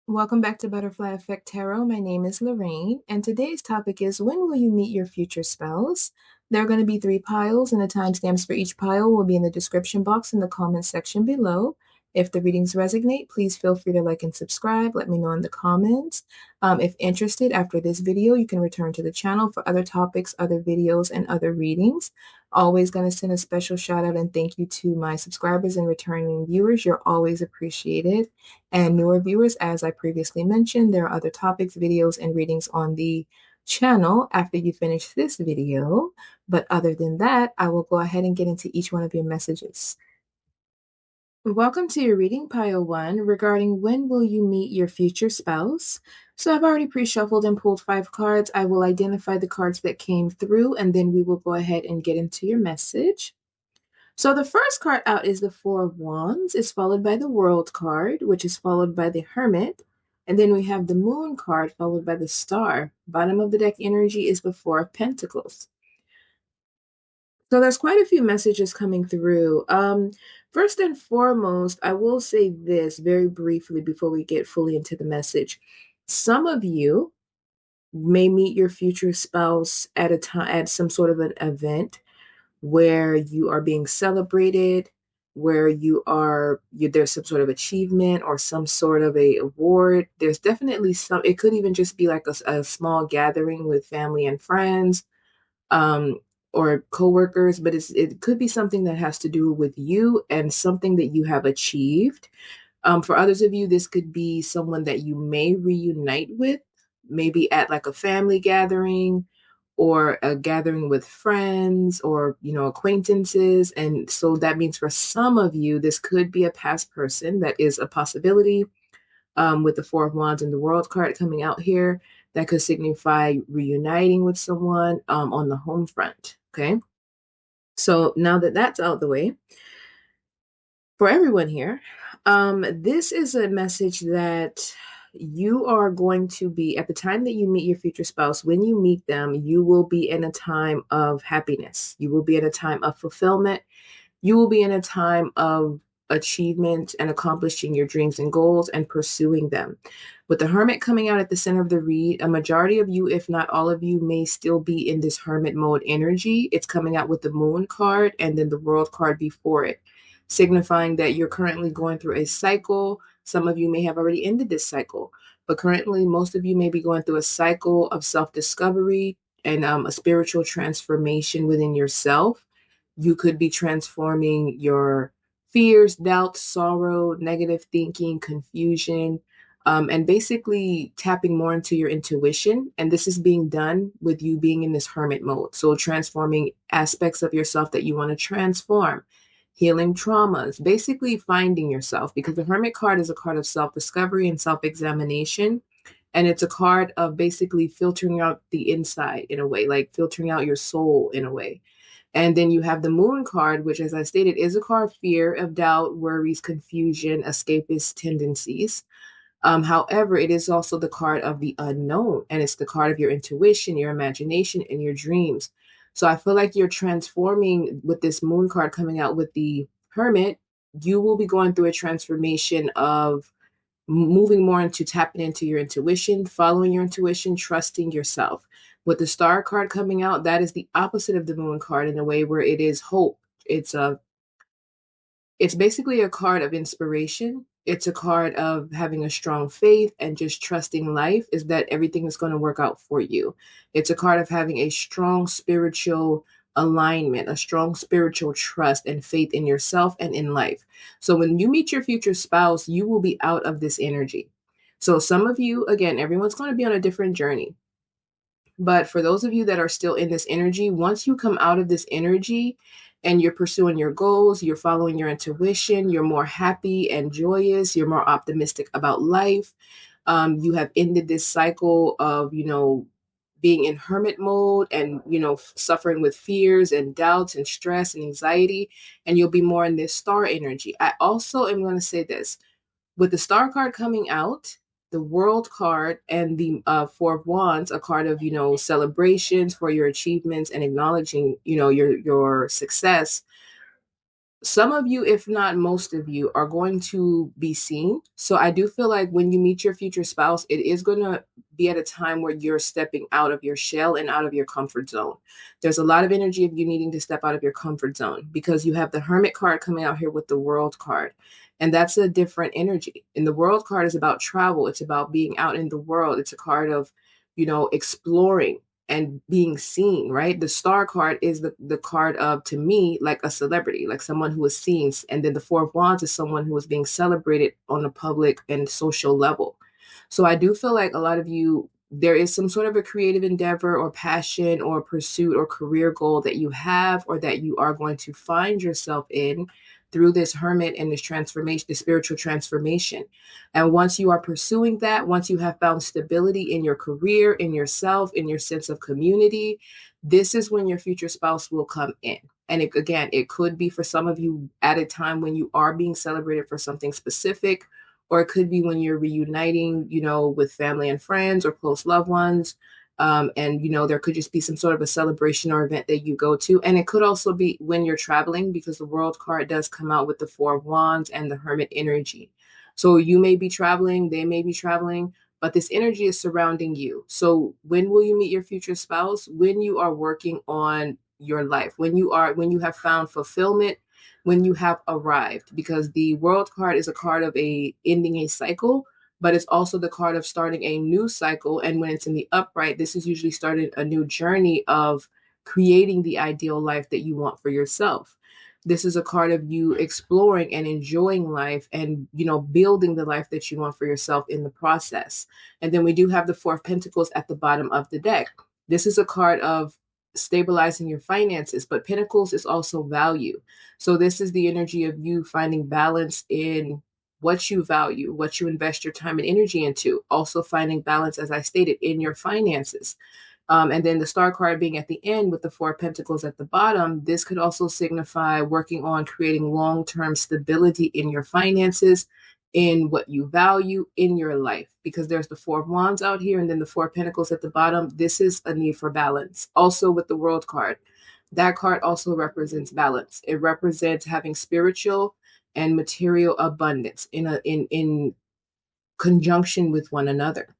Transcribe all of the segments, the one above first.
Welcome back to Butterfly Effect Tarot. My name is Lorraine, and today's topic is when will you meet your future spouse? There are going to be three piles, and the timestamps for each pile will be in the description box in the comment section below. If the readings resonate, please feel free to like and subscribe. Let me know in the comments. If interested, after this video, you can return to the channel for other topics, other videos, and other readings. Always going to send a special shout out and thank you to my subscribers and returning viewers. You're always appreciated. And newer viewers, as I previously mentioned, there are other topics, videos, and readings on the channel after you finish this video. But other than that, I will go ahead and get into each one of your messages. Welcome to your reading, pile one, regarding when will you meet your future spouse. So I've already pre-shuffled and pulled 5 cards. I will identify the cards that came through, and then we will go ahead and get into your message. So the first card out is the Four of Wands. It's followed by the World card, which is followed by the Hermit. And then we have the Moon card followed by the Star. Bottom of the deck energy is the Four of Pentacles. So there's quite a few messages coming through. First and foremost, I will say this very briefly before we get fully into the message. Some of you may meet your future spouse at a time at some sort of an event where you are being celebrated, where there's some sort of achievement or some sort of a award. There's definitely it could even just be like a small gathering with family and friends, um, or coworkers, but it could be something that has to do with you and something that you have achieved. For others of you, this could be someone that you may reunite with, maybe at like a family gathering or a gathering with friends or, acquaintances. And so that means for some of you, this could be a past person. That is a possibility. With the Four of Wands and the World card coming out here, that could signify reuniting with someone on the home front. Okay. So now that that's out the way, for everyone here, this is a message that you are going to be, at the time that you meet your future spouse, when you meet them, you will be in a time of happiness. You will be in a time of fulfillment. You will be in a time of achievement and accomplishing your dreams and goals and pursuing them. With the Hermit coming out at the center of the read, a majority of you, if not all of you, may still be in this Hermit mode energy. It's coming out with the Moon card and then the World card before it, signifying that you're currently going through a cycle. Some of you may have already ended this cycle, but currently, most of you may be going through a cycle of self discovery and a spiritual transformation within yourself. You could be transforming your fears, doubts, sorrow, negative thinking, confusion, and basically tapping more into your intuition. And this is being done with you being in this hermit mode. So, transforming aspects of yourself that you want to transform, healing traumas, basically finding yourself, because the Hermit card is a card of self discovery and self examination. And it's a card of basically filtering out the inside in a way, like filtering out your soul in a way. And then you have the Moon card, which, as I stated, is a card of fear, of doubt, worries, confusion, escapist tendencies. However, it is also the card of the unknown, and it's the card of your intuition, your imagination, and your dreams. So I feel like you're transforming with this Moon card coming out with the Hermit. You will be going through a transformation of moving more into tapping into your intuition, following your intuition, trusting yourself. With the Star card coming out, that is the opposite of the Moon card in a way where it is hope. It's basically a card of inspiration. It's a card of having a strong faith and just trusting life is that everything is going to work out for you. It's a card of having a strong spiritual alignment, a strong spiritual trust and faith in yourself and in life. So when you meet your future spouse, you will be out of this energy. So some of you, again, everyone's going to be on a different journey. But for those of you that are still in this energy, once you come out of this energy and you're pursuing your goals, you're following your intuition, you're more happy and joyous, you're more optimistic about life. You have ended this cycle of, being in hermit mode and, suffering with fears and doubts and stress and anxiety, and you'll be more in this star energy. I also am going to say this with the Star card coming out, the World card, and the Four of Wands, a card of celebrations for your achievements and acknowledging your success. some of you, if not most of you, are going to be seen. So I do feel like when you meet your future spouse, it is going to be at a time where you're stepping out of your shell and out of your comfort zone. There's a lot of energy of you needing to step out of your comfort zone because you have the Hermit card coming out here with the World card. And that's a different energy. And the World card is about travel. It's about being out in the world. It's a card of, exploring and being seen, right? The star card is the card of, to me, like a celebrity, like someone who is seen. And then the Four of Wands is someone who is being celebrated on a public and social level. So I do feel like a lot of you, there is some sort of a creative endeavor or passion or pursuit or career goal that you have or that you are going to find yourself in through this hermit and this transformation, the spiritual transformation. And once you are pursuing that, once you have found stability in your career, in yourself, in your sense of community, this is when your future spouse will come in. And again, it could be for some of you at a time when you are being celebrated for something specific, or it could be when you're reuniting, with family and friends or close loved ones. And there could just be some sort of a celebration or event that you go to. And it could also be when you're traveling, because the World card does come out with the Four of Wands and the Hermit energy. So you may be traveling, they may be traveling, but this energy is surrounding you. So when will you meet your future spouse? When you are working on your life, when you have found fulfillment, when you have arrived, because the World card is a card of ending a cycle, but it's also the card of starting a new cycle. And when it's in the upright, this is usually starting a new journey of creating the ideal life that you want for yourself. This is a card of you exploring and enjoying life and, building the life that you want for yourself in the process. And then we do have the Four of Pentacles at the bottom of the deck. This is a card of stabilizing your finances, but Pentacles is also value. So this is the energy of you finding balance in what you value, what you invest your time and energy into. Also finding balance, as I stated, in your finances. And then the star card being at the end with the Four of Pentacles at the bottom, this could also signify working on creating long-term stability in your finances, in what you value in your life, because there's the Four of Wands out here and then the Four of Pentacles at the bottom. This is a need for balance. Also with the World card, that card also represents balance. It represents having spiritual and material abundance in conjunction with one another.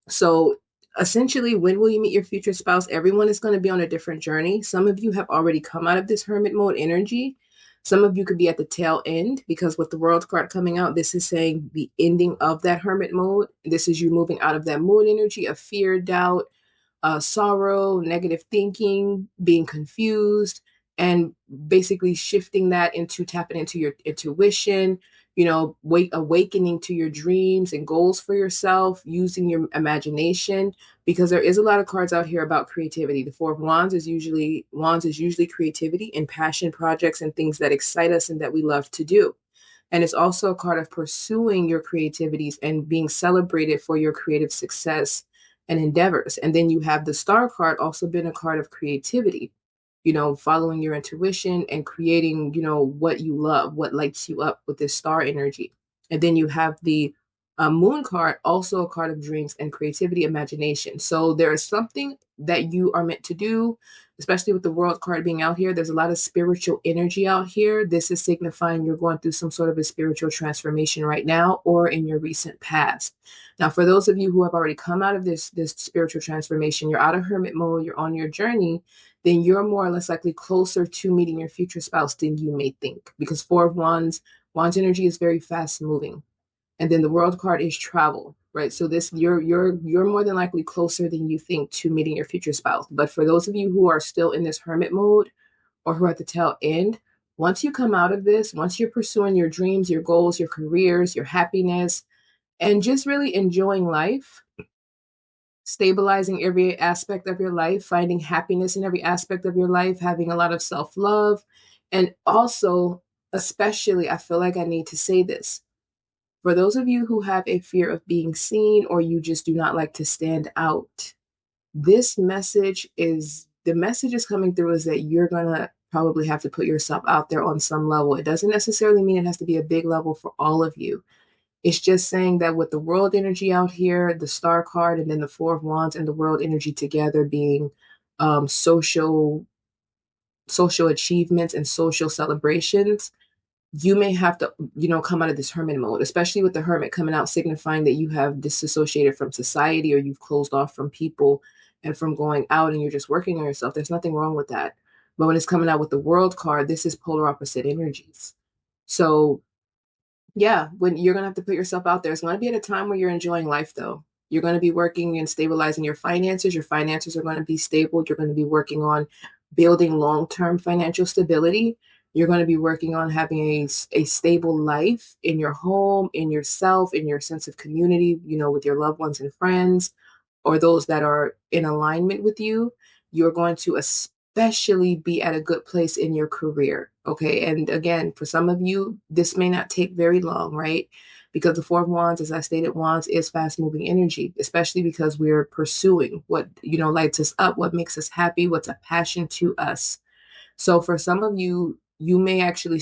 So essentially, when will you meet your future spouse? Everyone is going to be on a different journey. Some of you have already come out of this hermit mode energy. Some of you could be at the tail end, because with the World card coming out, this is saying the ending of that hermit mode. This is you moving out of that moon energy of fear, doubt, sorrow, negative thinking, being confused, and basically shifting that into tapping into your intuition, awakening to your dreams and goals for yourself, using your imagination, because there is a lot of cards out here about creativity. The Four of Wands is usually creativity and passion projects and things that excite us and that we love to do. And it's also a card of pursuing your creativities and being celebrated for your creative success and endeavors. And then you have the star card, also been a card of creativity, following your intuition and creating, what you love, what lights you up with this star energy. And then you have the moon card, also a card of dreams and creativity, imagination. So there is something that you are meant to do, especially with the World card being out here. There's a lot of spiritual energy out here. This is signifying you're going through some sort of a spiritual transformation right now or in your recent past. Now, for those of you who have already come out of this spiritual transformation, you're out of hermit mode, you're on your journey, then you're more or less likely closer to meeting your future spouse than you may think, because Four of Wands energy is very fast moving. And then the World card is travel, right? So this you're more than likely closer than you think to meeting your future spouse. But for those of you who are still in this hermit mode or who are at the tail end, once you come out of this, once you're pursuing your dreams, your goals, your careers, your happiness, and just really enjoying life, stabilizing every aspect of your life, finding happiness in every aspect of your life, having a lot of self-love, and also, especially, I feel like I need to say this, for those of you who have a fear of being seen or you just do not like to stand out, this message is, the message is coming through is that you're going to probably have to put yourself out there on some level. It doesn't necessarily mean it has to be a big level for all of you. It's just saying that with the world energy out here, the star card, and then the Four of Wands and the world energy together being social social achievements and social celebrations, you may have to, come out of this hermit mode, especially with the hermit coming out, signifying that you have disassociated from society or you've closed off from people and from going out and you're just working on yourself. There's nothing wrong with that. But when it's coming out with the world card, this is polar opposite energies. So yeah, when you're gonna have to put yourself out there, it's gonna be at a time where you're enjoying life though. You're gonna be working and stabilizing your finances. Your finances are gonna be stable. You're gonna be working on building long-term financial stability. You're gonna be working on having a stable life in your home, in yourself, in your sense of community, with your loved ones and friends or those that are in alignment with you. You're going to especially be at a good place in your career. Okay. And again, for some of you, this may not take very long, right? Because the Four of Wands, as I stated, Wands is fast moving energy, especially because we're pursuing what, lights us up, what makes us happy, what's a passion to us. So for some of you, you may actually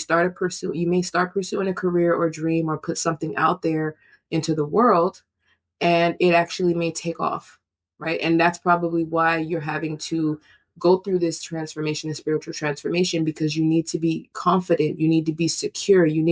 you may start pursuing a career or dream or put something out there into the world and it actually may take off, right? And that's probably why you're having to go through this transformation, this spiritual transformation, because you need to be confident, you need to be secure, you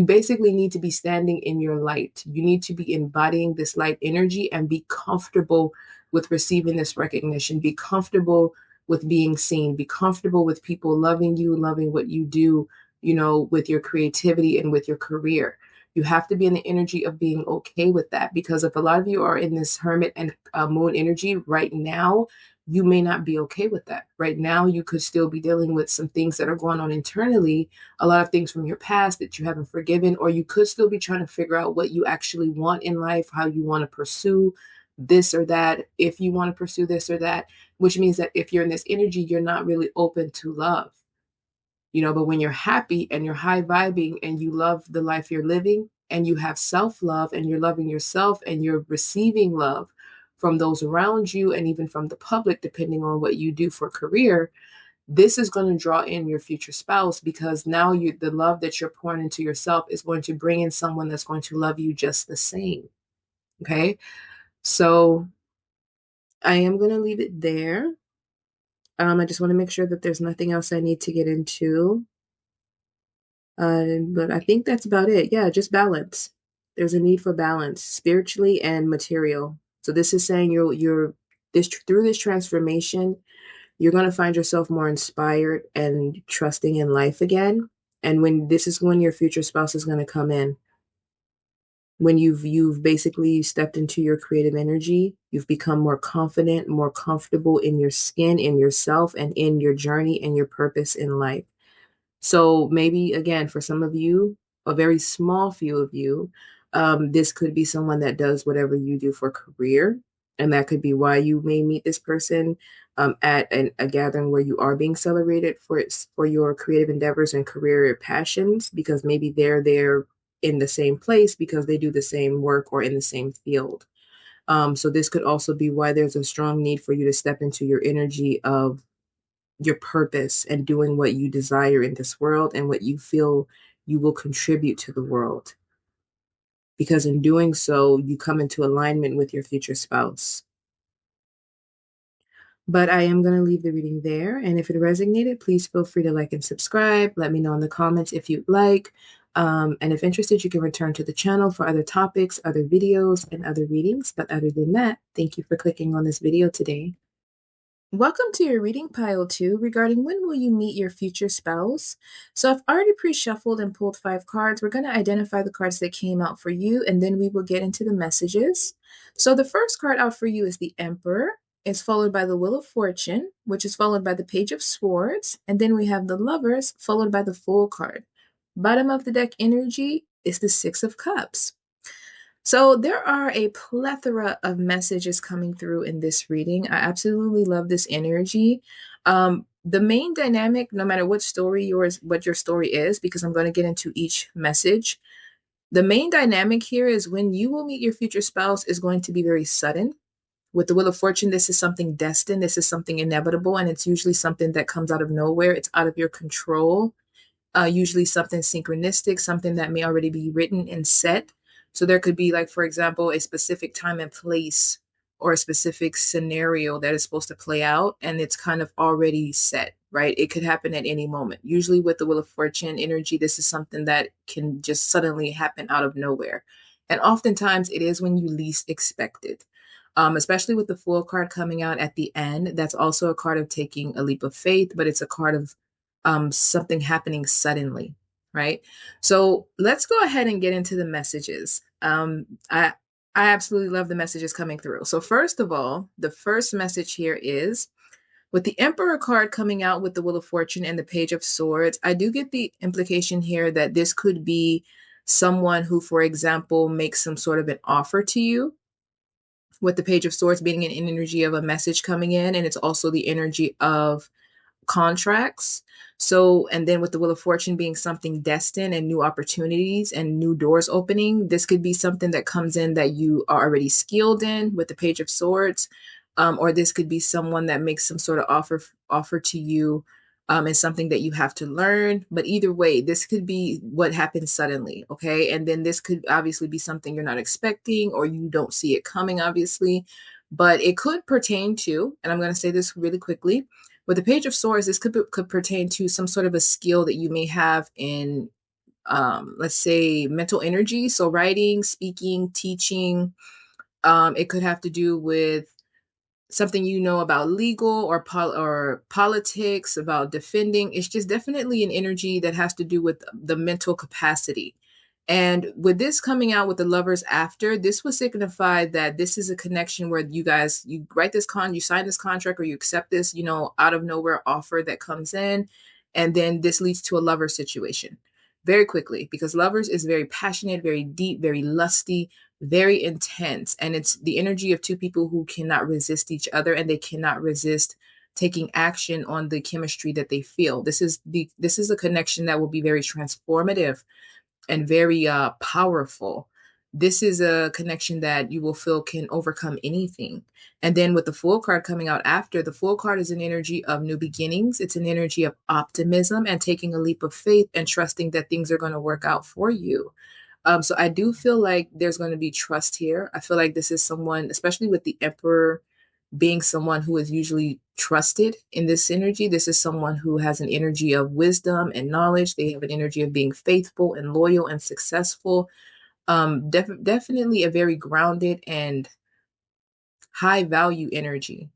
basically need to be standing in your light. You need to be embodying this light energy and be comfortable with receiving this recognition. Be comfortable with being seen. Be comfortable with people loving you, loving what you do, with your creativity and with your career. You have to be in the energy of being okay with that because if a lot of you are in this hermit and moon energy right now, you may not be okay with that. Right now, you could still be dealing with some things that are going on internally, a lot of things from your past that you haven't forgiven, or you could still be trying to figure out what you actually want in life, how you want to pursue this or that, if you want to pursue this or that, which means that if you're in this energy, you're not really open to love. But when you're happy and you're high vibing and you love the life you're living and you have self-love and you're loving yourself and you're receiving love from those around you and even from the public, depending on what you do for career, this is going to draw in your future spouse because now the love that you're pouring into yourself is going to bring in someone that's going to love you just the same. Okay. So I am going to leave it there. I just want to make sure that there's nothing else I need to get into. But I think that's about it. Yeah, just balance. There's a need for balance, spiritually and material. So this is saying you're this through this transformation, you're going to find yourself more inspired and trusting in life again. And when your future spouse is going to come in, when you've basically stepped into your creative energy, you've become more confident, more comfortable in your skin, in yourself, and in your journey and your purpose in life. So maybe again, for some of you, a very small few of you, this could be someone that does whatever you do for career. And that could be why you may meet this person at a gathering where you are being celebrated for your creative endeavors and career passions, because maybe they're there in the same place because they do the same work or in the same field. So this could also be why there's a strong need for you to step into your energy of your purpose and doing what you desire in this world and what you feel you will contribute to the world. Because in doing so, you come into alignment with your future spouse. But I am going to leave the reading there. And if it resonated, please feel free to like and subscribe. Let me know in the comments if you'd like. And if interested, you can return to the channel for other topics, other videos, and other readings. But other than that, thank you for clicking on this video today. Welcome to your reading pile 2 regarding when will you meet your future spouse. So I've already pre-shuffled and pulled 5 cards. We're going to identify the cards that came out for you, and then we will get into the messages. So the first card out for you is the Emperor. It's followed by the Wheel of Fortune, which is followed by the Page of Swords. And then we have the Lovers, followed by the Fool card. Bottom of the deck energy is the Six of Cups. So there are a plethora of messages coming through in this reading. I absolutely love this energy. The main dynamic, no matter what your story is, because I'm going to get into each message, the main dynamic here is when you will meet your future spouse is going to be very sudden. With the Wheel of Fortune, this is something destined. This is something inevitable, and it's usually something that comes out of nowhere. It's out of your control. Usually something synchronistic, something that may already be written and set. So there could be, like, for example, a specific time and place or a specific scenario that is supposed to play out, and it's kind of already set, right? It could happen at any moment. Usually with the Wheel of Fortune energy, this is something that can just suddenly happen out of nowhere. And oftentimes it is when you least expect it. Especially with the Fool card coming out at the end, that's also a card of taking a leap of faith, but it's a card of something happening suddenly, right? So let's go ahead and get into the messages. I absolutely love the messages coming through. So first of all, the first message here is with the Emperor card coming out with the Wheel of Fortune and the Page of Swords, I do get the implication here that this could be someone who, for example, makes some sort of an offer to you, with the Page of Swords being an energy of a message coming in, and it's also the energy of contracts. So, and then with the Wheel of Fortune being something destined and new opportunities and new doors opening, this could be something that comes in that you are already skilled in with the Page of Swords. Or this could be someone that makes some sort of offer to you, and something that you have to learn. But either way, this could be what happens suddenly, okay? And then this could obviously be something you're not expecting or you don't see it coming, obviously. But it could pertain to, and I'm going to say this really quickly, with the Page of Swords, this could pertain to some sort of a skill that you may have in, let's say, mental energy. So writing, speaking, teaching. It could have to do with something you know about legal or politics, about defending. It's just definitely an energy that has to do with the mental capacity. And with this coming out with the lovers after, this would signify that this is a connection where you write you sign this contract, or you accept this, out of nowhere offer that comes in. And then this leads to a lover situation very quickly, because lovers is very passionate, very deep, very lusty, very intense. And it's the energy of two people who cannot resist each other, and they cannot resist taking action on the chemistry that they feel. This is a connection that will be very transformative and very powerful. This is a connection that you will feel can overcome anything. And then with the Fool card coming out after, the Fool card is an energy of new beginnings. It's an energy of optimism and taking a leap of faith and trusting that things are going to work out for you. So I do feel like there's going to be trust here. I feel like this is someone, especially with the Emperor being someone who is usually trusted in this energy. This is someone who has an energy of wisdom and knowledge. They have an energy of being faithful and loyal and successful. Definitely a very grounded and high value energy.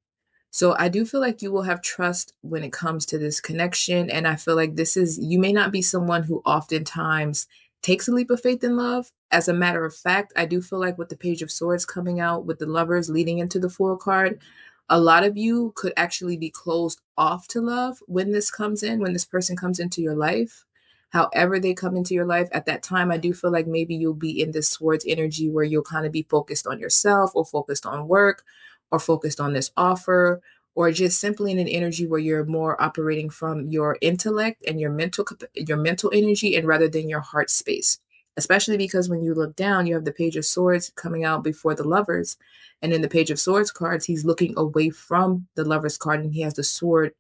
So I do feel like you will have trust when it comes to this connection. And I feel like you may not be someone who oftentimes takes a leap of faith in love. As a matter of fact, I do feel like with the Page of Swords coming out with the lovers leading into the Fool card, a lot of you could actually be closed off to love when when this person comes into your life. However, they come into your life at that time, I do feel like maybe you'll be in this Swords energy where you'll kind of be focused on yourself, or focused on work, or focused on this offer, or just simply in an energy where you're more operating from your intellect and your mental energy, and rather than your heart space. Especially because when you look down, you have the Page of Swords coming out before the lovers. And in the Page of Swords cards, he's looking away from the lovers card, and he has the sword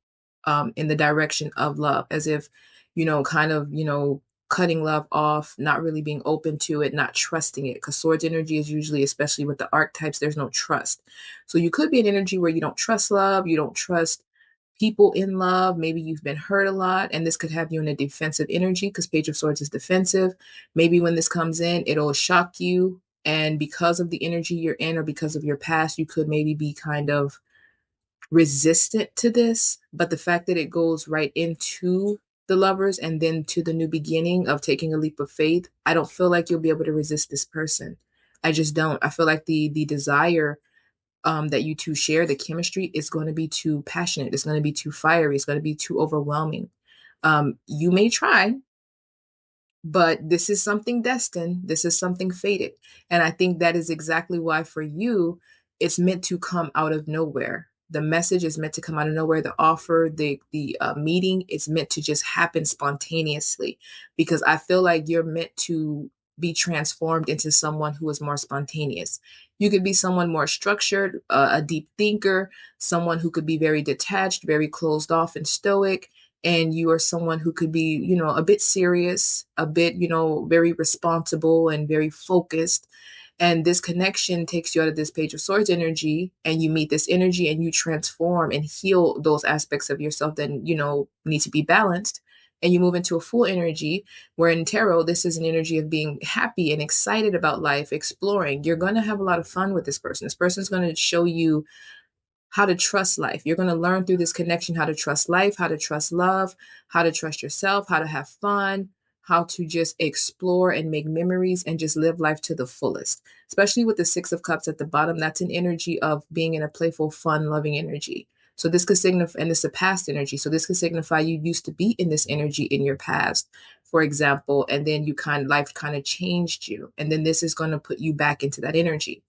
in the direction of love, as if, kind of, cutting love off, not really being open to it, not trusting it. Because swords energy is usually, especially with the archetypes, there's no trust. So you could be an energy where you don't trust love, you don't trust people in love. Maybe you've been hurt a lot, and this could have you in a defensive energy, because Page of Swords is defensive. Maybe when this comes in, it'll shock you. And because of the energy you're in, or because of your past, you could maybe be kind of resistant to this. But the fact that it goes right into the lovers and then to the new beginning of taking a leap of faith, I don't feel like you'll be able to resist this person. I just don't. I feel like the desire that you two share, the chemistry, is going to be too passionate. It's going to be too fiery. It's going to be too overwhelming. You may try, but this is something destined. This is something fated. And I think that is exactly why for you, it's meant to come out of nowhere. The message is meant to come out of nowhere. The offer, the meeting is meant to just happen spontaneously, because I feel like you're meant to be transformed into someone who is more spontaneous. You could be someone more structured, a deep thinker, someone who could be very detached, very closed off and stoic, and you are someone who could be, a bit serious, a bit, very responsible and very focused. And this connection takes you out of this Page of Swords energy, and you meet this energy and you transform and heal those aspects of yourself that, need to be balanced. And you move into a full energy, where in tarot, this is an energy of being happy and excited about life, exploring. You're going to have a lot of fun with this person. This person's going to show you how to trust life. You're going to learn through this connection how to trust life, how to trust love, how to trust yourself, how to have fun, how to just explore and make memories and just live life to the fullest. Especially with the Six of Cups at the bottom, that's an energy of being in a playful, fun, loving energy. So this could signify, and it's a past energy. So this could signify you used to be in this energy in your past, for example, and then life kind of changed you. And then this is going to put you back into that energy.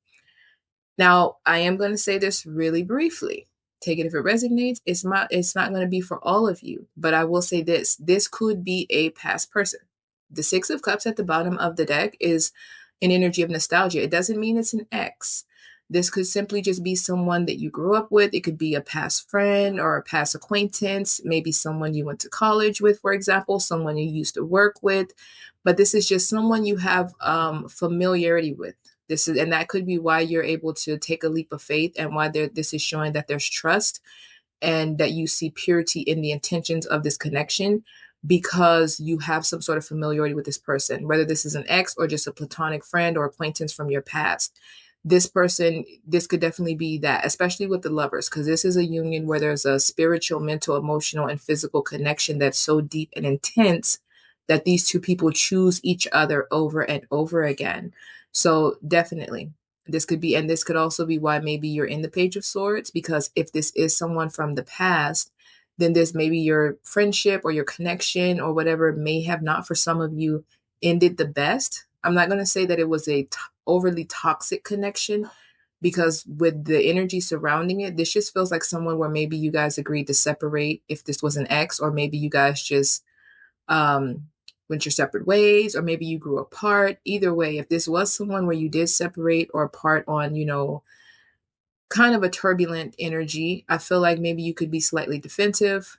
Now, I am going to say this really briefly. Take it if it resonates. It's not going to be for all of you, but I will say this. This could be a past person. The Six of Cups at the bottom of the deck is an energy of nostalgia. It doesn't mean it's an ex. This could simply just be someone that you grew up with. It could be a past friend or a past acquaintance, maybe someone you went to college with, for example, someone you used to work with. But this is just someone you have familiarity with. And that could be why you're able to take a leap of faith, and why this is showing that there's trust and that you see purity in the intentions of this connection, because you have some sort of familiarity with this person, whether this is an ex or just a platonic friend or acquaintance from your past. This person, this could definitely be that, especially with the Lovers, because this is a union where there's a spiritual, mental, emotional, and physical connection that's so deep and intense that these two people choose each other over and over again. So definitely, this could be, and this could also be why maybe you're in the Page of Swords, because if this is someone from the past, then this maybe your friendship or your connection or whatever may have not, for some of you, ended the best. I'm not going to say that it was a overly toxic connection, because with the energy surrounding it, this just feels like someone where maybe you guys agreed to separate if this was an ex, or maybe you guys just went your separate ways, or maybe you grew apart. Either way, if this was someone where you did separate or part on, kind of a turbulent energy, I feel like maybe you could be slightly defensive,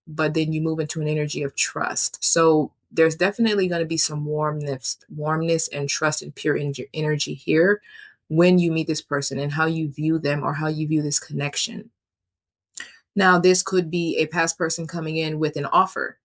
but then you move into an energy of trust. So there's definitely going to be some warmness and trust and pure energy here when you meet this person, and how you view them or how you view this connection. Now, this could be a past person coming in with an offer,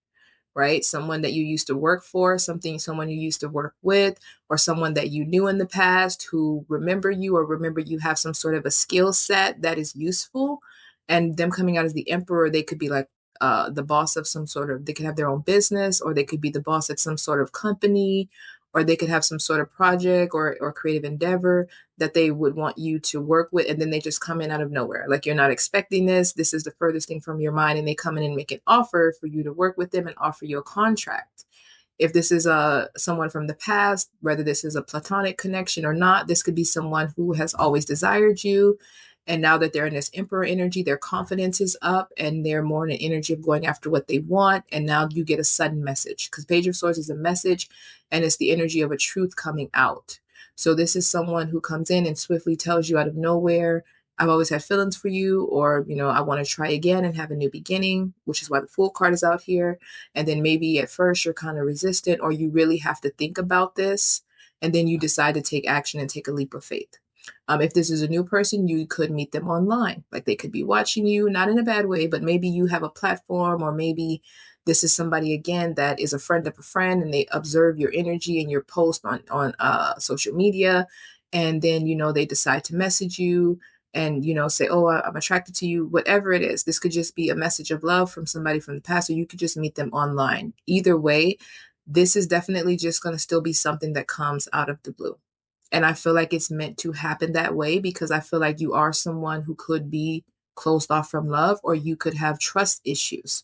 right? Someone that you used to work for, someone you used to work with, or someone that you knew in the past who remember you, or remember you have some sort of a skill set that is useful. And them coming out as the Emperor, they could be like the boss of some sort of, they could have their own business, or they could be the boss at some sort of company, or they could have some sort of project or creative endeavor that they would want you to work with. And then they just come in out of nowhere. Like, you're not expecting this. This is the furthest thing from your mind. And they come in and make an offer for you to work with them and offer you a contract. If this is someone from the past, whether this is a platonic connection or not, this could be someone who has always desired you. And now that they're in this Emperor energy, their confidence is up and they're more in an energy of going after what they want. And now you get a sudden message, because Page of Swords is a message, and it's the energy of a truth coming out. So this is someone who comes in and swiftly tells you out of nowhere, I've always had feelings for you, or, I want to try again and have a new beginning, which is why the Fool card is out here. And then maybe at first you're kind of resistant, or you really have to think about this, and then you decide to take action and take a leap of faith. If this is a new person, you could meet them online. Like, they could be watching you, not in a bad way, but maybe you have a platform, or maybe this is somebody, again, that is a friend of a friend, and they observe your energy and your post on social media. And then, they decide to message you and, say, oh, I'm attracted to you, whatever it is. This could just be a message of love from somebody from the past, or you could just meet them online. Either way, this is definitely just going to still be something that comes out of the blue. And I feel like it's meant to happen that way, because I feel like you are someone who could be closed off from love, or you could have trust issues,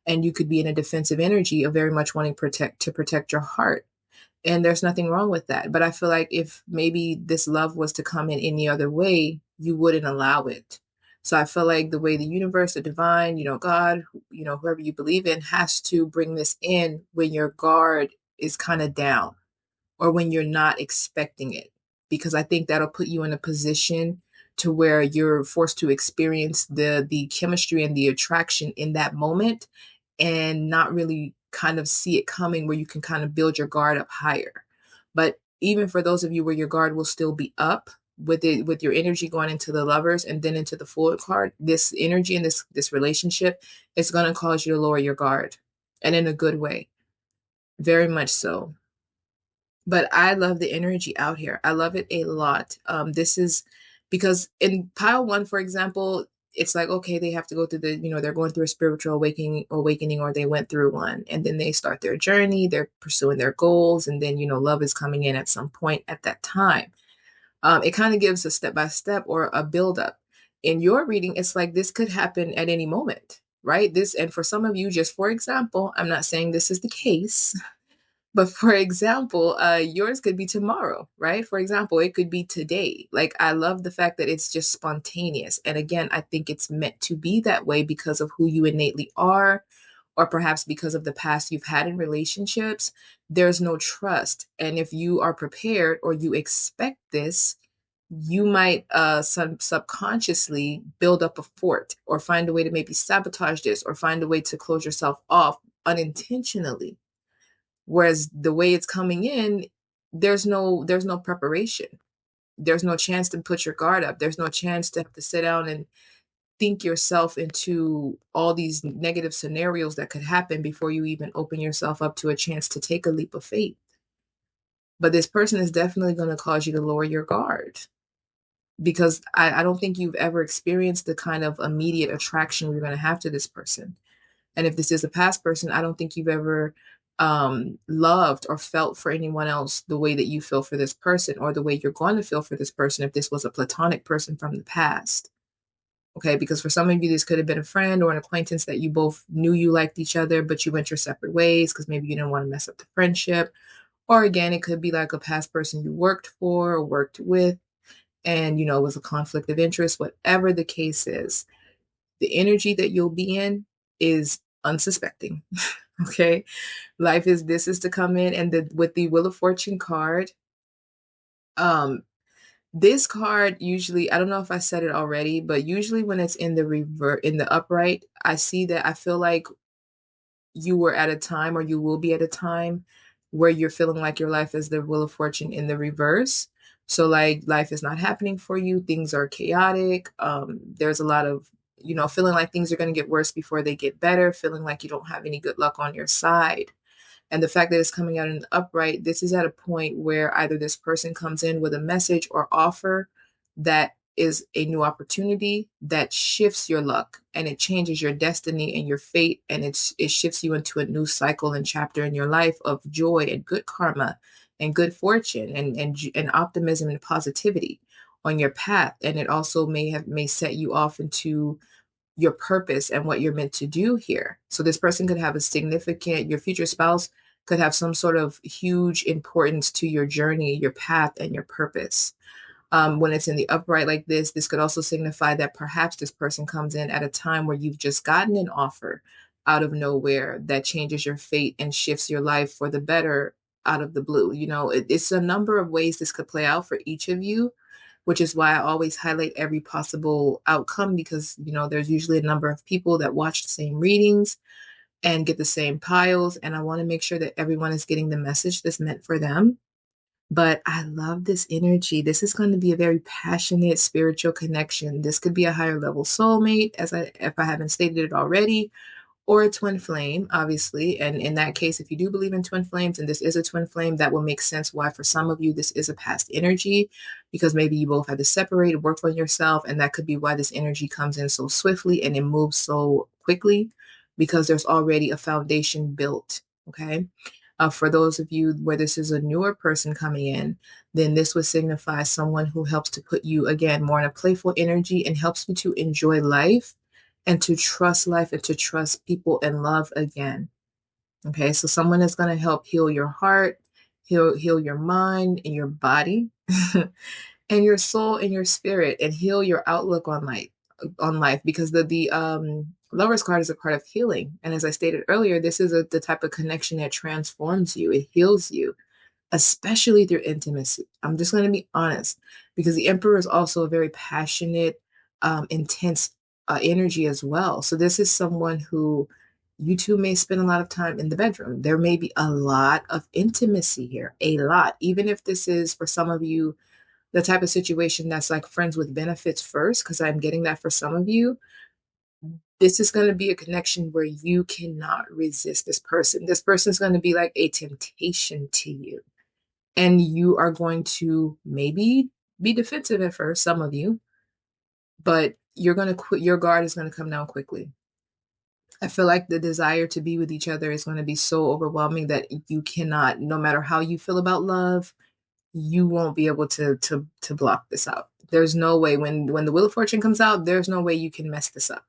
and you could be in a defensive energy of very much wanting to protect your heart. And there's nothing wrong with that. But I feel like if maybe this love was to come in any other way, you wouldn't allow it. So I feel like the way the universe, the divine, God, whoever you believe in, has to bring this in when your guard is kind of down, or when you're not expecting it, because I think that'll put you in a position to where you're forced to experience the chemistry and the attraction in that moment, and not really kind of see it coming, where you can kind of build your guard up higher. But even for those of you where your guard will still be up with it, with your energy going into the lovers and then into the Fool card, this energy in this relationship is going to cause you to lower your guard, and in a good way, very much so. But I love the energy out here. I love it a lot. This is because in pile one, for example, it's like, okay, they have to go through they're going through a spiritual awakening, or they went through one, and then they start their journey, they're pursuing their goals, and then, love is coming in at some point at that time. It kind of gives a step by step or a build up. In your reading, it's like this could happen at any moment, right? And for some of you, just for example, I'm not saying this is the case, but for example, yours could be tomorrow, right? For example, it could be today. Like, I love the fact that it's just spontaneous. And again, I think it's meant to be that way because of who you innately are, or perhaps because of the past you've had in relationships. There's no trust. And if you are prepared or you expect this, you might subconsciously build up a fort, or find a way to maybe sabotage this, or find a way to close yourself off unintentionally. Whereas the way it's coming in, there's no preparation. There's no chance to put your guard up. There's no chance to have to sit down and think yourself into all these negative scenarios that could happen before you even open yourself up to a chance to take a leap of faith. But this person is definitely going to cause you to lower your guard, because I don't think you've ever experienced the kind of immediate attraction you're going to have to this person. And if this is a past person, I don't think you've ever loved or felt for anyone else the way that you feel for this person, or the way you're going to feel for this person if this was a platonic person from the past. Okay, because for some of you, this could have been a friend or an acquaintance that you both knew you liked each other, but you went your separate ways because maybe you didn't want to mess up the friendship. Or again, it could be like a past person you worked for or worked with, and it was a conflict of interest. Whatever the case is, the energy that you'll be in is unsuspecting. Okay, this is to come in, and with the Wheel of Fortune card, um, this card usually, I don't know if I said it already, but usually when it's in the upright, I feel like you were at a time, or you will be at a time, where you're feeling like your life is the Wheel of Fortune in the reverse. So like life is not happening for you, things are chaotic. There's a lot of, feeling like things are going to get worse before they get better, feeling like you don't have any good luck on your side. And the fact that it's coming out in the upright, this is at a point where either this person comes in with a message or offer that is a new opportunity that shifts your luck, and it changes your destiny and your fate, and it shifts you into a new cycle and chapter in your life of joy and good karma and good fortune, and optimism and positivity on your path. And it also may set you off into your purpose and what you're meant to do here. So this person could have your future spouse could have some sort of huge importance to your journey, your path, and your purpose. When it's in the upright like this could also signify that perhaps this person comes in at a time where you've just gotten an offer out of nowhere that changes your fate and shifts your life for the better out of the blue. It's a number of ways this could play out for each of you, which is why I always highlight every possible outcome, because, there's usually a number of people that watch the same readings and get the same piles. And I want to make sure that everyone is getting the message that's meant for them. But I love this energy. This is going to be a very passionate spiritual connection. This could be a higher level soulmate, if I haven't stated it already, or a twin flame, obviously. And in that case, if you do believe in twin flames and this is a twin flame, that will make sense why for some of you this is a past energy, because maybe you both had to separate, work on yourself, and that could be why this energy comes in so swiftly and it moves so quickly, because there's already a foundation built. Okay. For those of you where this is a newer person coming in, then this would signify someone who helps to put you, again, more in a playful energy and helps you to enjoy life and to trust life and to trust people and love again. Okay, so someone is going to help heal your heart, heal your mind and your body, and your soul and your spirit, and heal your outlook on life, because the Lover's card is a card of healing. And as I stated earlier, this is the type of connection that transforms you. It heals you, especially through intimacy. I'm just going to be honest, because the Emperor is also a very passionate, intense energy as well. So this is someone who You two may spend a lot of time in the bedroom. There may be a lot of intimacy here, a lot. Even if this is for some of you the type of situation that's like friends with benefits first, because I'm getting that for some of you, this is going to be a connection where you cannot resist this person. This person is going to be like a temptation to you. And you are going to maybe be defensive at first, some of you, but you're going to quit. Your guard is going to come down quickly. I feel like the desire to be with each other is going to be so overwhelming that you cannot, no matter how you feel about love, you won't be able to block this out. There's no way when the Wheel of Fortune comes out, there's no way you can mess this up.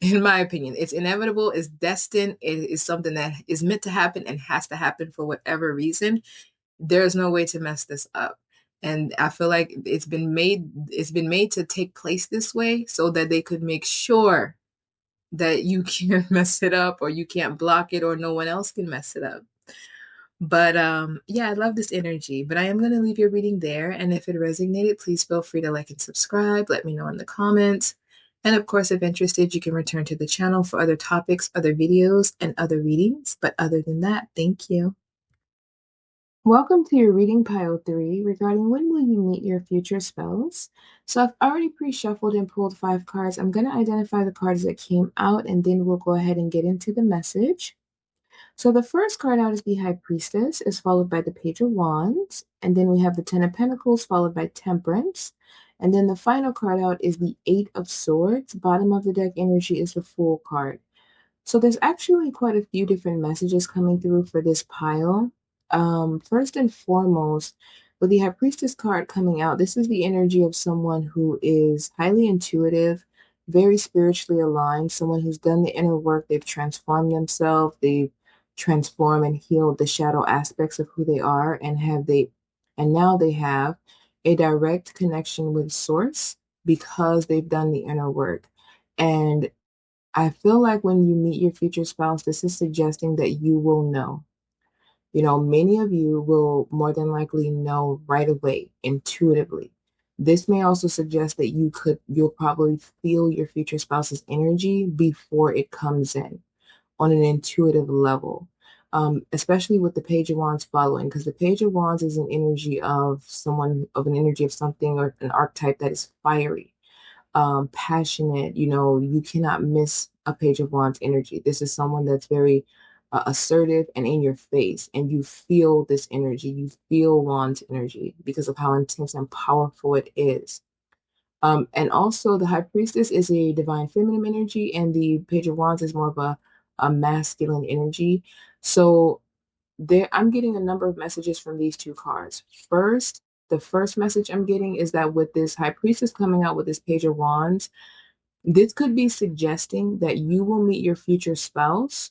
In my opinion, it's inevitable, it's destined, it is something that is meant to happen and has to happen for whatever reason. There's no way to mess this up. And I feel like it's been made to take place this way so that they could make sure that you can't mess it up or you can't block it or no one else can mess it up. But yeah, I love this energy. But I am going to leave your reading there. And if it resonated, please feel free to like and subscribe. Let me know in the comments. And of course, if interested, you can return to the channel for other topics, other videos, and other readings. But other than that, thank you. Welcome to your reading pile 3 regarding when will you meet your future spells. So I've already pre-shuffled and pulled 5 cards. I'm going to identify the cards that came out and then we'll go ahead and get into the message. So the first card out is the High Priestess, is followed by the Page of Wands, and then we have the Ten of Pentacles, followed by Temperance, and then the final card out is the Eight of Swords. Bottom of the deck energy is the Fool card. So there's actually quite a few different messages coming through for this pile. First and foremost, with the High Priestess card coming out, this is the energy of someone who is highly intuitive, very spiritually aligned, someone who's done the inner work, they've transformed themselves, they've transformed and healed the shadow aspects of who they are, and now they have a direct connection with Source because they've done the inner work. And I feel like when you meet your future spouse, this is suggesting that you will know. Many of you will more than likely know right away, intuitively. This may also suggest that you'll probably feel your future spouse's energy before it comes in on an intuitive level. Especially with the Page of Wands following, because the Page of Wands is an energy of an energy of something or an archetype that is fiery, passionate. You cannot miss a Page of Wands energy. This is someone that's very assertive and in your face, and you feel this energy. You feel Wands energy because of how intense and powerful it is. And also, the High Priestess is a divine feminine energy, and the Page of Wands is more of a masculine energy. So I'm getting a number of messages from these two cards. The first message I'm getting is that with this High Priestess coming out with this Page of Wands, this could be suggesting that you will meet your future spouse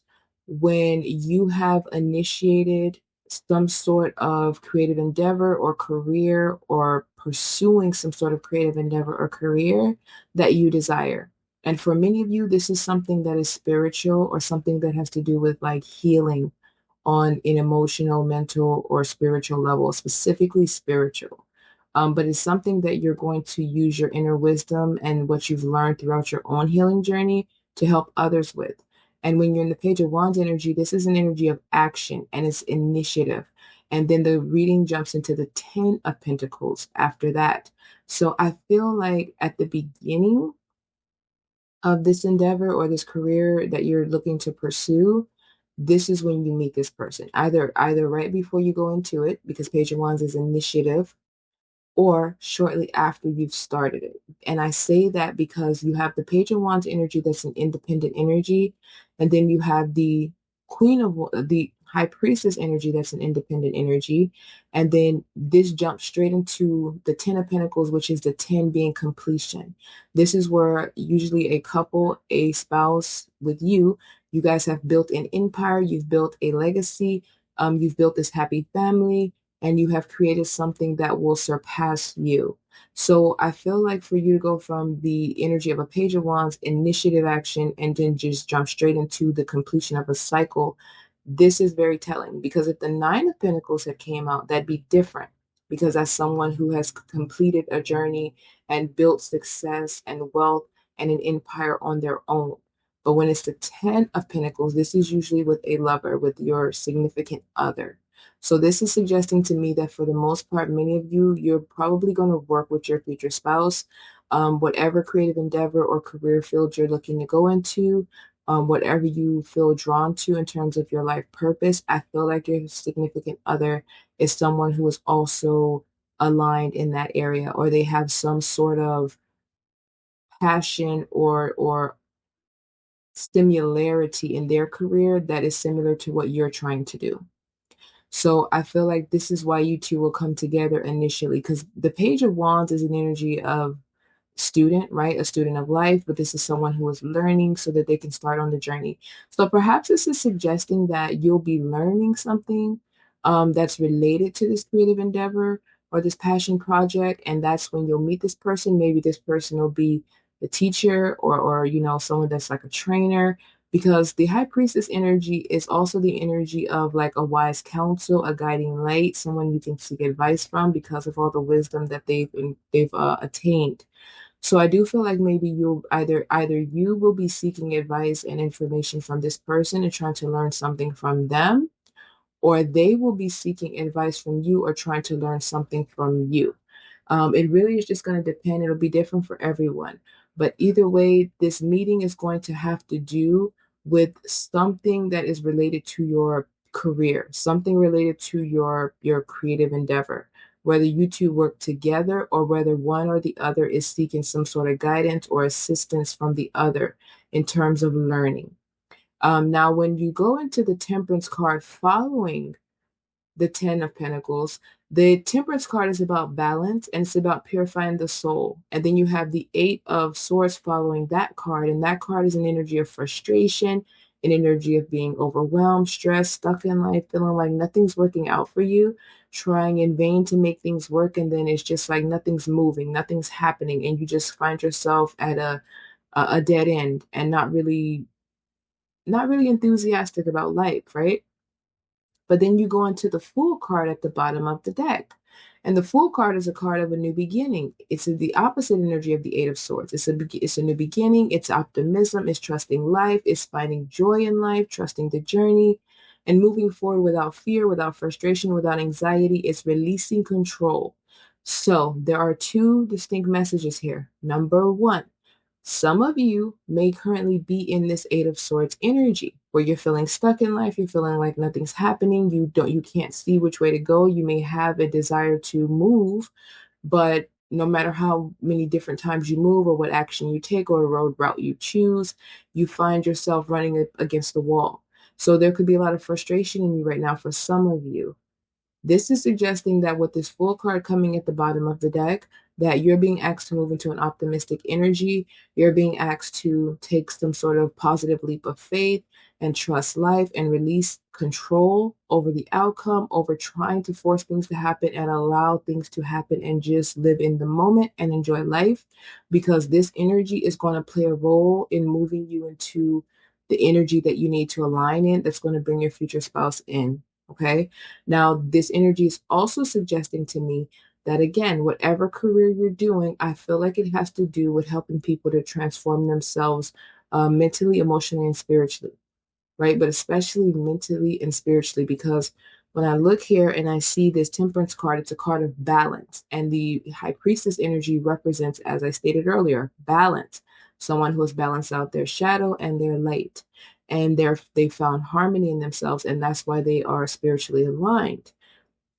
when you have initiated some sort of creative endeavor or career, or pursuing some sort of creative endeavor or career that you desire. And for many of you, this is something that is spiritual or something that has to do with like healing on an emotional, mental, or spiritual level, specifically spiritual. But it's something that you're going to use your inner wisdom and what you've learned throughout your own healing journey to help others with. And when you're in the Page of Wands energy, this is an energy of action and it's initiative. And then the reading jumps into the Ten of Pentacles after that. So I feel like at the beginning of this endeavor or this career that you're looking to pursue, this is when you meet this person. Either right before you go into it, because Page of Wands is initiative, or shortly after you've started it. And I say that because you have the Page of Wands energy that's an independent energy, and then you have the the High Priestess energy that's an independent energy, and then this jumps straight into the Ten of Pentacles, which is the 10 being completion. This is where usually a couple, a spouse with you guys have built an empire, you've built a legacy, you've built this happy family, and you have created something that will surpass you. So I feel like for you to go from the energy of a Page of Wands, initiative action, and then just jump straight into the completion of a cycle, this is very telling. Because if the Nine of Pentacles had came out, that'd be different. Because as someone who has completed a journey and built success and wealth and an empire on their own. But when it's the 10 of Pentacles, this is usually with a lover, with your significant other. So this is suggesting to me that for the most part, many of you, you're probably going to work with your future spouse, whatever creative endeavor or career field you're looking to go into, whatever you feel drawn to in terms of your life purpose. I feel like your significant other is someone who is also aligned in that area, or they have some sort of passion or similarity in their career that is similar to what you're trying to do. So I feel like this is why you two will come together initially, because the Page of Wands is an energy of student, right? A student of life, but this is someone who is learning so that they can start on the journey. So perhaps this is suggesting that you'll be learning something that's related to this creative endeavor or this passion project, and that's when you'll meet this person. Maybe this person will be the teacher or someone that's like a trainer, because the high priestess energy is also the energy of like a wise counsel, a guiding light, someone you can seek advice from because of all the wisdom that they've attained. So I do feel like maybe you'll either you will be seeking advice and information from this person and trying to learn something from them, or they will be seeking advice from you or trying to learn something from you. It really is just going to depend. It'll be different for everyone. But either way, this meeting is going to have to do with something that is related to your career, something related to your creative endeavor, whether you two work together or whether one or the other is seeking some sort of guidance or assistance from the other in terms of learning. Now, when you go into the Temperance card following the 10 of Pentacles, the Temperance card is about balance and it's about purifying the soul. And then you have the Eight of Swords following that card, and that card is an energy of frustration, an energy of being overwhelmed, stressed, stuck in life, feeling like nothing's working out for you, trying in vain to make things work, and then it's just like nothing's moving, nothing's happening, and you just find yourself at a dead end and not really enthusiastic about life, right? But then you go into the Fool card at the bottom of the deck. And the Fool card is a card of a new beginning. It's the opposite energy of the Eight of Swords. It's a new beginning. It's optimism. It's trusting life. It's finding joy in life, trusting the journey, and moving forward without fear, without frustration, without anxiety. It's releasing control. So there are two distinct messages here. Number one, some of you may currently be in this Eight of Swords energy where you're feeling stuck in life, you're feeling like nothing's happening, you can't see which way to go. You may have a desire to move, but no matter how many different times you move or what action you take or the road route you choose, you find yourself running against the wall. So there could be a lot of frustration in you right now for some of you. This is suggesting that with this Fool card coming at the bottom of the deck, that you're being asked to move into an optimistic energy. You're being asked to take some sort of positive leap of faith and trust life and release control over the outcome, over trying to force things to happen and allow things to happen and just live in the moment and enjoy life, because this energy is going to play a role in moving you into the energy that you need to align in, that's going to bring your future spouse in. Okay. Now, this energy is also suggesting to me that, again, whatever career you're doing, I feel like it has to do with helping people to transform themselves mentally, emotionally, and spiritually, right? But especially mentally and spiritually, because when I look here and I see this Temperance card, it's a card of balance. And the High Priestess energy represents, as I stated earlier, balance, someone who has balanced out their shadow and their light. And they found harmony in themselves, and that's why they are spiritually aligned.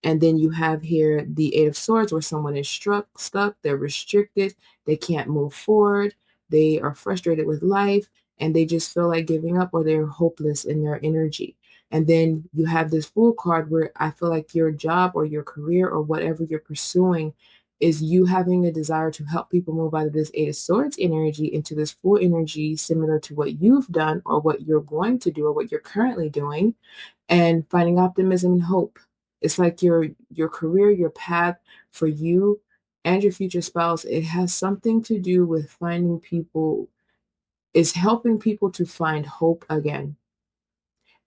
And then you have here the Eight of Swords, where someone is stuck, they're restricted, they can't move forward, they are frustrated with life, and they just feel like giving up, or they're hopeless in their energy. And then you have this Fool card, where I feel like your job or your career or whatever you're pursuing is you having a desire to help people move out of this Eight of Swords energy into this Fool energy, similar to what you've done or what you're going to do or what you're currently doing, and finding optimism and hope. It's like your career, your path for you and your future spouse, it has something to do with finding people, is helping people to find hope again.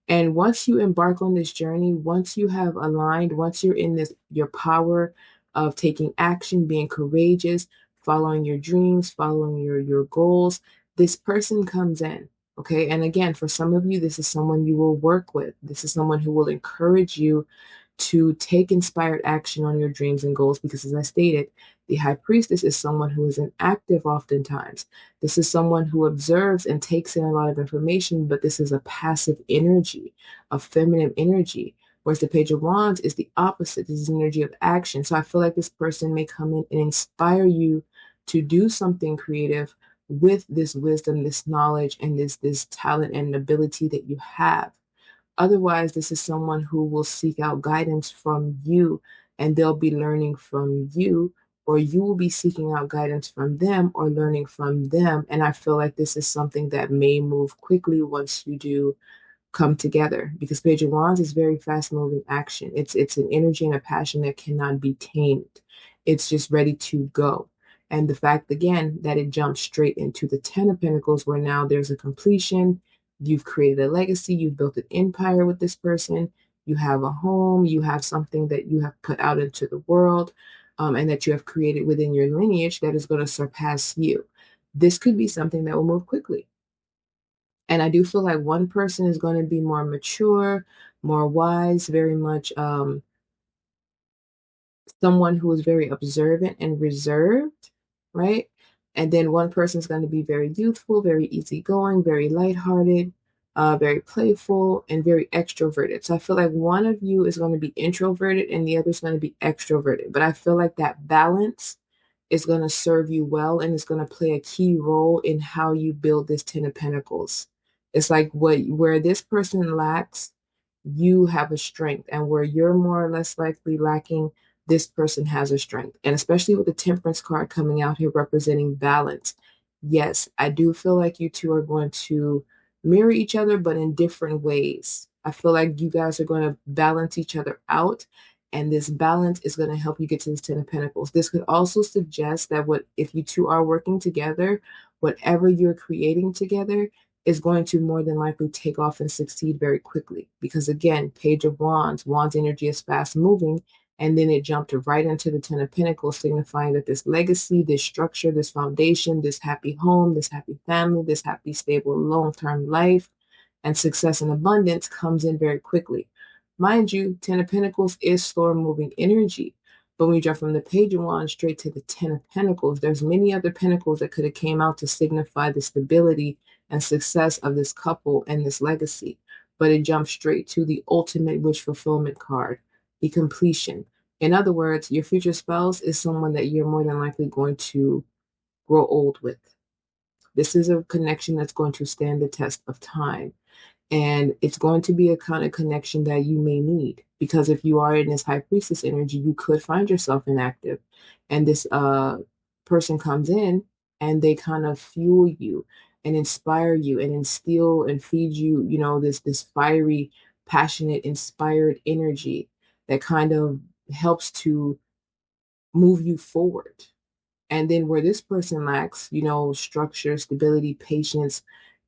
And once you embark on this journey, once you have aligned, once you're in this your power of taking action, being courageous, following your dreams, following your goals, this person comes in. Okay. And again, for some of you, this is someone you will work with. This is someone who will encourage you to take inspired action on your dreams and goals because, as I stated, the high priestess is someone who is inactive oftentimes. This is someone who observes and takes in a lot of information, but this is a passive energy, a feminine energy. Whereas the Page of Wands is the opposite. This is an energy of action. So I feel like this person may come in and inspire you to do something creative with this wisdom, this knowledge, and this talent and ability that you have. Otherwise, this is someone who will seek out guidance from you and they'll be learning from you, or you will be seeking out guidance from them or learning from them. And I feel like this is something that may move quickly once you do come together because Page of Wands is very fast moving action. It's an energy and a passion that cannot be tamed. It's just ready to go. And the fact again that it jumps straight into the Ten of Pentacles where now there's a completion, you've created a legacy, you've built an empire with this person, you have a home, you have something that you have put out into the world, and that you have created within your lineage that is going to surpass you. This could be something that will move quickly. And I do feel like one person is going to be more mature, more wise, very much someone who is very observant and reserved, right? And then one person is going to be very youthful, very easygoing, very lighthearted, very playful, and very extroverted. So I feel like one of you is going to be introverted and the other is going to be extroverted. But I feel like that balance is going to serve you well and is going to play a key role in how you build this Ten of Pentacles. It's like where this person lacks, you have a strength, and where you're more or less likely lacking, this person has a strength. And especially with the Temperance card coming out here representing balance. Yes, I do feel like you two are going to mirror each other, but in different ways. I feel like you guys are going to balance each other out, and this balance is going to help you get to this Ten of Pentacles. This could also suggest that what if you two are working together, whatever you're creating together is going to more than likely take off and succeed very quickly. Because again, Page of Wands, Wands energy is fast moving, and then it jumped right into the Ten of Pentacles, signifying that this legacy, this structure, this foundation, this happy home, this happy family, this happy, stable, long-term life, and success and abundance comes in very quickly. Mind you, Ten of Pentacles is slower moving energy. But when you jump from the Page of Wands straight to the Ten of Pentacles, there's many other pentacles that could have came out to signify the stability and success of this couple and this legacy. But it jumps straight to the ultimate wish fulfillment card, the completion. In other words, your future spouse is someone that you're more than likely going to grow old with. This is a connection that's going to stand the test of time. And it's going to be a kind of connection that you may need because if you are in this high priestess energy, you could find yourself inactive. And this person comes in and they kind of fuel you and inspire you and instill and feed you, you know, this fiery, passionate, inspired energy that kind of helps to move you forward. And then where this person lacks, you know, structure, stability, patience,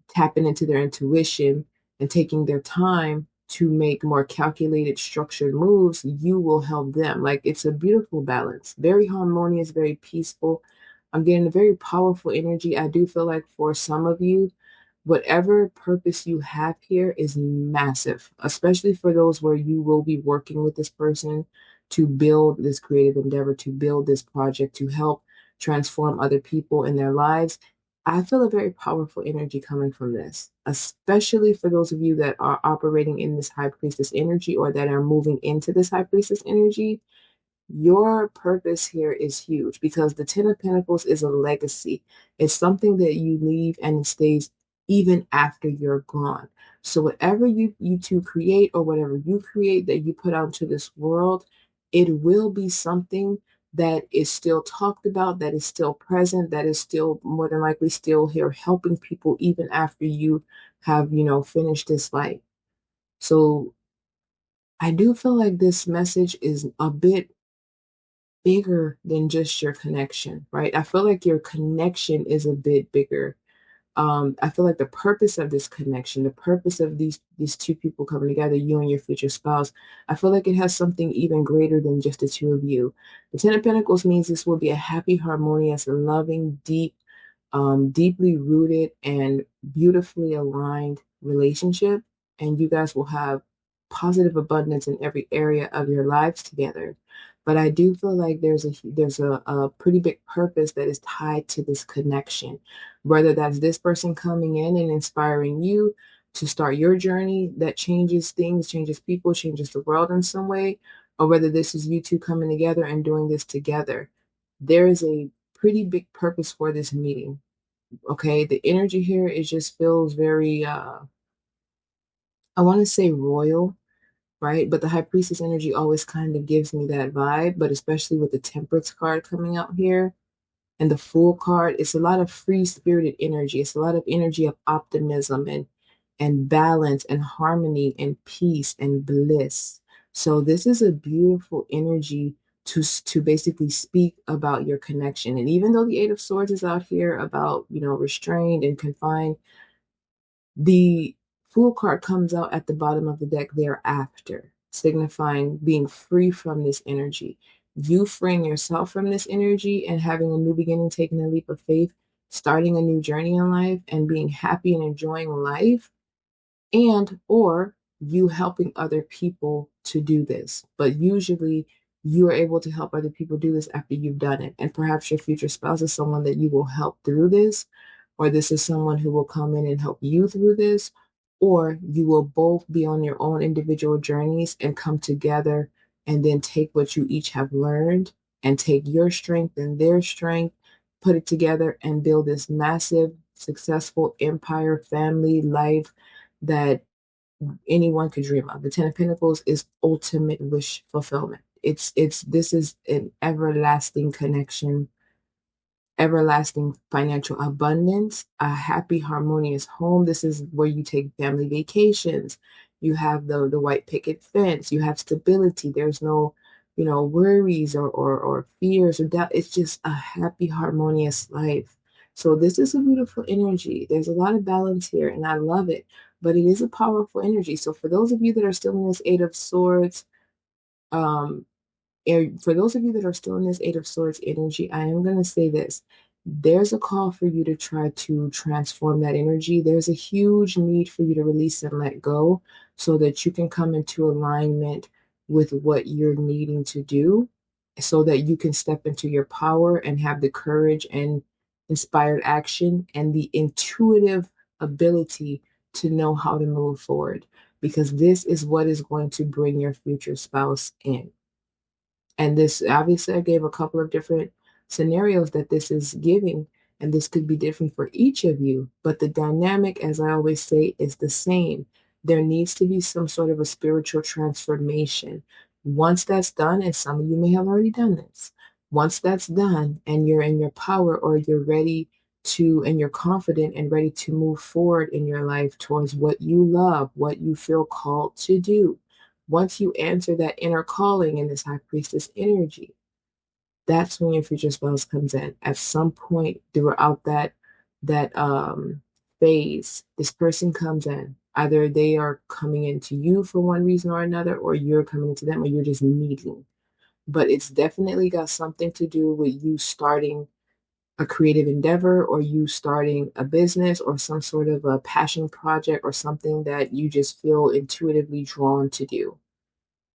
tapping into their intuition and taking their time to make more calculated, structured moves, you will help them. Like it's a beautiful balance, very harmonious, very peaceful. I'm getting a very powerful energy. I do feel like for some of you, whatever purpose you have here is massive, especially for those where you will be working with this person to build this creative endeavor, to build this project, to help transform other people in their lives. I feel a very powerful energy coming from this, especially for those of you that are operating in this high priestess energy or that are moving into this high priestess energy. Your purpose here is huge because the Ten of Pentacles is a legacy. It's something that you leave and it stays even after you're gone. So whatever you two create or whatever you create that you put out into this world, it will be something that is still talked about, that is still present, that is still more than likely still here helping people even after you have, you know, finished this life. So I do feel like this message is a bit bigger than just your connection, right? I feel like your connection is a bit bigger. I feel like the purpose of this connection, the purpose of these two people coming together, you and your future spouse, I feel like it has something even greater than just the two of you. The Ten of Pentacles means this will be a happy, harmonious, loving, deep, deeply rooted and beautifully aligned relationship, and you guys will have positive abundance in every area of your lives together. But I do feel like there's a pretty big purpose that is tied to this connection, whether that's this person coming in and inspiring you to start your journey that changes things, changes people, changes the world in some way, or whether this is you two coming together and doing this together. There is a pretty big purpose for this meeting. Okay, the energy here, it just feels very I want to say royal, right? But the high priestess energy always kind of gives me that vibe, but especially with the temperance card coming out here and the Fool card, it's a lot of free spirited energy. It's a lot of energy of optimism and balance and harmony and peace and bliss. So this is a beautiful energy to basically speak about your connection. And even though the Eight of Swords is out here about, restrained and confined, the Fool card comes out at the bottom of the deck thereafter, signifying being free from this energy. You freeing yourself from this energy and having a new beginning, taking a leap of faith, starting a new journey in life, and being happy and enjoying life, and or you helping other people to do this. But usually you are able to help other people do this after you've done it. And perhaps your future spouse is someone that you will help through this, or this is someone who will come in and help you through this, or you will both be on your own individual journeys and come together and then take what you each have learned and take your strength and their strength, put it together and build this massive, successful empire, family, life that anyone could dream of. The Ten of Pentacles is ultimate wish fulfillment. This is an everlasting connection, everlasting financial abundance, a happy, harmonious home. This is where you take family vacations. You have the white picket fence. You have stability. There's no, worries or fears or doubt. It's just a happy, harmonious life. So this is a beautiful energy. There's a lot of balance here, and I love it. But it is a powerful energy. So for those of you that are still in this Eight of Swords, um, and for those of you that are still in this Eight of Swords energy, I am going to say this. There's a call for you to try to transform that energy. There's a huge need for you to release and let go so that you can come into alignment with what you're needing to do so that you can step into your power and have the courage and inspired action and the intuitive ability to know how to move forward, because this is what is going to bring your future spouse in. And this, obviously, I gave a couple of different scenarios that this is giving, and this could be different for each of you. But the dynamic, as I always say, is the same. There needs to be some sort of a spiritual transformation. Once that's done, and some of you may have already done this, once that's done and you're in your power, or you're ready to, and you're confident and ready to move forward in your life towards what you love, what you feel called to do, once you answer that inner calling in this high priestess energy, that's when your future spouse comes in. At some point throughout that phase, this person comes in. Either they are coming into you for one reason or another, or you're coming into them, or you're just meeting. But it's definitely got something to do with you starting a creative endeavor, or you starting a business, or some sort of a passion project, or something that you just feel intuitively drawn to do.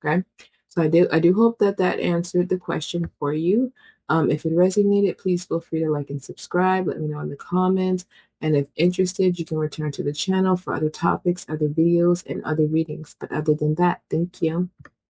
Okay. So I do hope that that answered the question for you. If it resonated, please feel free to like and subscribe. Let me know in the comments. And if interested, you can return to the channel for other topics, other videos, and other readings. But other than that, thank you.